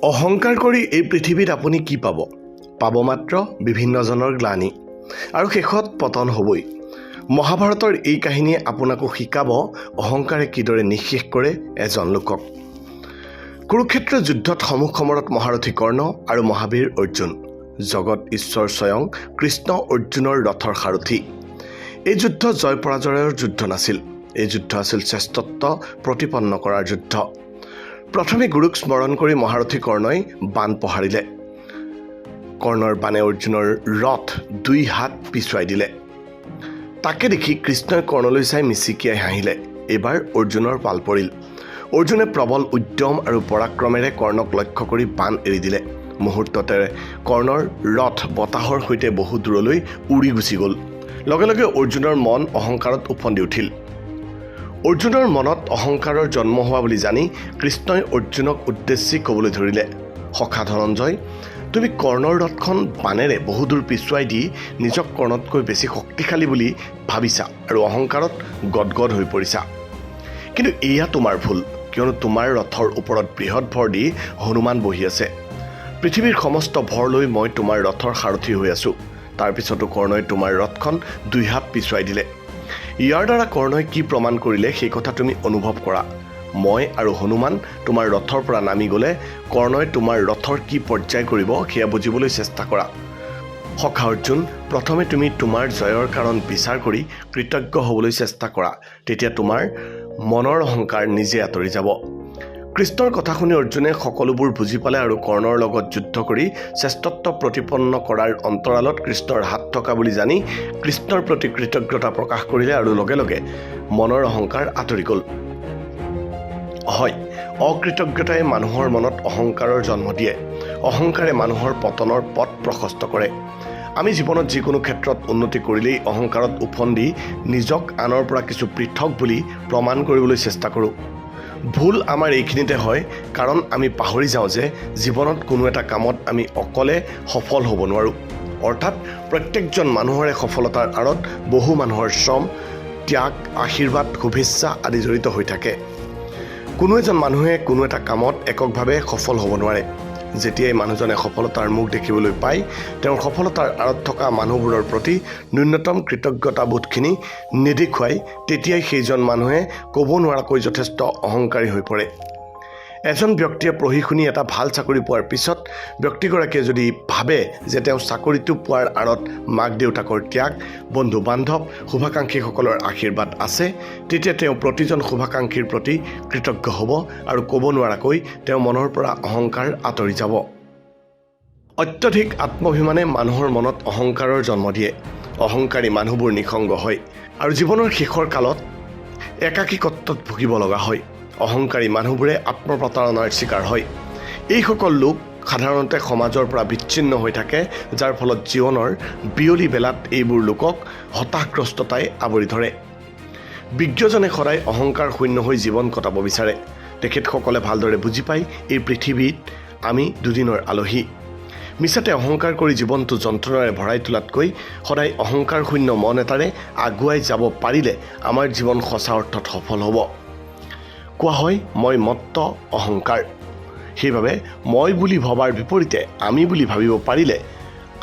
অহংকাৰ কৰি এই পৃথিৱীত আপুনি কি পাব? পাব মাত্ৰ বিভিন্নজনৰ গ্লানি আৰু শেষত পতন হ'বই। মহাভাৰতৰ এই কাহিনীয়ে আপোনাকো শিকাব অহংকাৰে কিদৰে নিঃশেষ কৰে এজন লোকক। কুৰুক্ষেত্ৰৰ যুদ্ধত সমুখ সমৰত মহাৰথী কৰ্ণ আৰু মহাবীৰ অৰ্জুন। জগত ঈশ্বৰ স্বয়ং কৃষ্ণ অৰ্জুনৰ ৰথৰ সাৰথী। এই যুদ্ধ জয় পৰাজয়ৰ যুদ্ধ নাছিল। এই যুদ্ধ আছিল শ্ৰেষ্ঠত্ব প্ৰতিপন্ন কৰাৰ যুদ্ধ। প্ৰথমে গুৰুক স্মৰণ কৰি মহাৰথী কৰ্ণই বাণ পহাৰিলে। কৰ্ণৰ বাণে অৰ্জুনৰ ৰথ 2 হাত পিছুৱাই দিলে। তাকে দেখি কৃষ্ণই কৰ্ণলৈ চাই মিচিকিয়াই হাঁহিলে। এইবাৰ অৰ্জুনৰ পাল পৰিল। অৰ্জুনে প্ৰবল উদ্যম আৰু পৰাক্ৰমেৰে কৰ্ণক লক্ষ্য কৰি বাণ এৰি দিলে। মুহূৰ্ততে কৰ্ণৰ ৰথ বতাহৰ সৈতে বহু দূৰলৈ উৰি গুচি গ'ল। লগে লগে অৰ্জুনৰ মন অহংকাৰত উফন্দি উঠিল। অৰ্জুনৰ মনত অহংকাৰৰ জন্ম হোৱা বুলি জানি কৃষ্ণই অৰ্জুনক উদ্দেশ্যি ক'বলৈ ধৰিলে, সখা ধনঞ্জয়, তুমি কৰ্ণৰ ৰথখন বাণেৰে বহুদূৰ পিছুৱাই দি নিজক কৰ্ণতকৈ বেছি শক্তিশালী বুলি ভাবিছা আৰু অহংকাৰত গদগদ হৈ পৰিছা। কিন্তু এয়া তোমাৰ ভুল, কিয়নো তোমাৰ ৰথৰ ওপৰত বৃহৎ ভৰ দি হনুমান বহি আছে। পৃথিৱীৰ সমস্ত ভৰ লৈ মই তোমাৰ ৰথৰ সাৰথি হৈ আছোঁ। তাৰপিছতো কৰ্ণই তোমাৰ ৰথখন 2 হাত পিছুৱাই দিলে। ইয়াৰ দ্বাৰা কৰ্ণই কি প্ৰমাণ কৰিলে সেই কথা তুমি অনুভৱ কৰা। মই আৰু হনুমান তোমাৰ ৰথৰ পৰা নামি গ'লে কৰ্ণই তোমাৰ ৰথৰ কি পৰ্যায় কৰিব সেয়া বুজিবলৈ চেষ্টা কৰা। সখা অৰ্জুন, প্ৰথমে তুমি তোমাৰ জয়ৰ কাৰণ বিচাৰ কৰি কৃতজ্ঞ হ'বলৈ চেষ্টা কৰা। তেতিয়া তোমাৰ মনৰ অহংকাৰ নিজে আঁতৰি যাব। কৃষ্ণৰ কথা শুনি অৰ্জুনে সকলোবোৰ বুজি পালে আৰু কৰ্ণৰ লগত যুদ্ধ কৰি শ্ৰেষ্ঠত্ব প্ৰতিপন্ন কৰাৰ অন্তৰালত কৃষ্ণৰ হাত থকা বুলি জানি কৃষ্ণৰ প্ৰতি কৃতজ্ঞতা প্ৰকাশ কৰিলে আৰু লগে লগে মনৰ অহংকাৰ আঁতৰি গ'ল। হয়, অকৃতজ্ঞতাই মানুহৰ মনত অহংকাৰৰ জন্ম দিয়ে। অহংকাৰে মানুহৰ পতনৰ পথ প্ৰশস্ত কৰে। আমি জীৱনত যিকোনো ক্ষেত্ৰত উন্নতি কৰিলেই অহংকাৰত উফন্দি নিজক আনৰ পৰা কিছু পৃথক বুলি প্ৰমাণ কৰিবলৈ চেষ্টা কৰোঁ। ভুল আমাৰ এইখিনিতে হয়, কাৰণ আমি পাহৰি যাওঁ যে জীৱনত কোনো এটা কামত আমি অকলে সফল হ'ব নোৱাৰোঁ। অৰ্থাৎ প্ৰত্যেকজন মানুহৰে সফলতাৰ আঁৰত বহু মানুহৰ শ্ৰম, ত্যাগ, আশীৰ্বাদ, শুভেচ্ছা আদি জড়িত হৈ থাকে। কোনো এজন মানুহে কোনো এটা কামত এককভাৱে সফল হ'ব নোৱাৰে। যেতিয়াই মানুহজনে সফলতাৰ মুখ দেখিবলৈ পায়, তেওঁৰ সফলতাৰ আঁৰত থকা মানুহবোৰৰ প্ৰতি ন্যূনতম কৃতজ্ঞতাবোধখিনি নেদেখুৱাই তেতিয়াই সেইজন মানুহে ক'ব নোৱাৰাকৈ যথেষ্ট অহংকাৰী হৈ পৰে। এজন ব্যক্তিয়ে পঢ়ি শুনি এটা ভাল চাকৰি পোৱাৰ পিছত ব্যক্তিগৰাকীয়ে যদি ভাবে যে তেওঁ চাকৰিটো পোৱাৰ আঁৰত মাক দেউতাকৰ ত্যাগ, বন্ধু বান্ধৱ, শুভাকাংক্ষীসকলৰ আশীৰ্বাদ আছে, তেতিয়া তেওঁ প্ৰতিজন শুভাকাংক্ষীৰ প্ৰতি কৃতজ্ঞ হ'ব আৰু ক'ব নোৱাৰাকৈ তেওঁ মনৰ পৰা অহংকাৰ আঁতৰি যাব। অত্যধিক আত্মাভিমানে মানুহৰ মনত অহংকাৰৰ জন্ম দিয়ে। অহংকাৰী মানুহবোৰ নিঃসংগ হয় আৰু জীৱনৰ শেষৰ কালত একাকীত্বত ভুগিব লগা হয়। অহংকাৰী মানুহবোৰে আত্মপ্ৰতাৰণাৰ চিকাৰ হয়। এইসকল লোক সাধাৰণতে সমাজৰ পৰা বিচ্ছিন্ন হৈ থাকে, যাৰ ফলত জীৱনৰ বিয়লি বেলাত এইবোৰ লোকক হতাশগ্ৰস্ততাই আৱৰি ধৰে। বিজ্ঞজনে সদায় অহংকাৰ শূন্য হৈ জীৱন কটাব বিচাৰে। তেখেতসকলে ভালদৰে বুজি পায় এই পৃথিৱীত আমি দুদিনৰ আলহী। মিছাতে অহংকাৰ কৰি জীৱনটো যন্ত্ৰণাৰে ভৰাই তোলাতকৈ সদায় অহংকাৰ শূন্য মন এটাৰে আগুৱাই যাব পাৰিলে আমাৰ জীৱন সঁচা অৰ্থত সফল হ'ব। কোৱা হয়, মই মত্ত অহংকাৰ। সেইবাবে মই বুলি ভবাৰ বিপৰীতে আমি বুলি ভাবিব পাৰিলে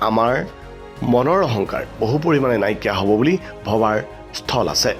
আমাৰ মনৰ অহংকাৰ বহু পৰিমাণে নাইকিয়া হ'ব বুলি ভবাৰ স্থল আছে।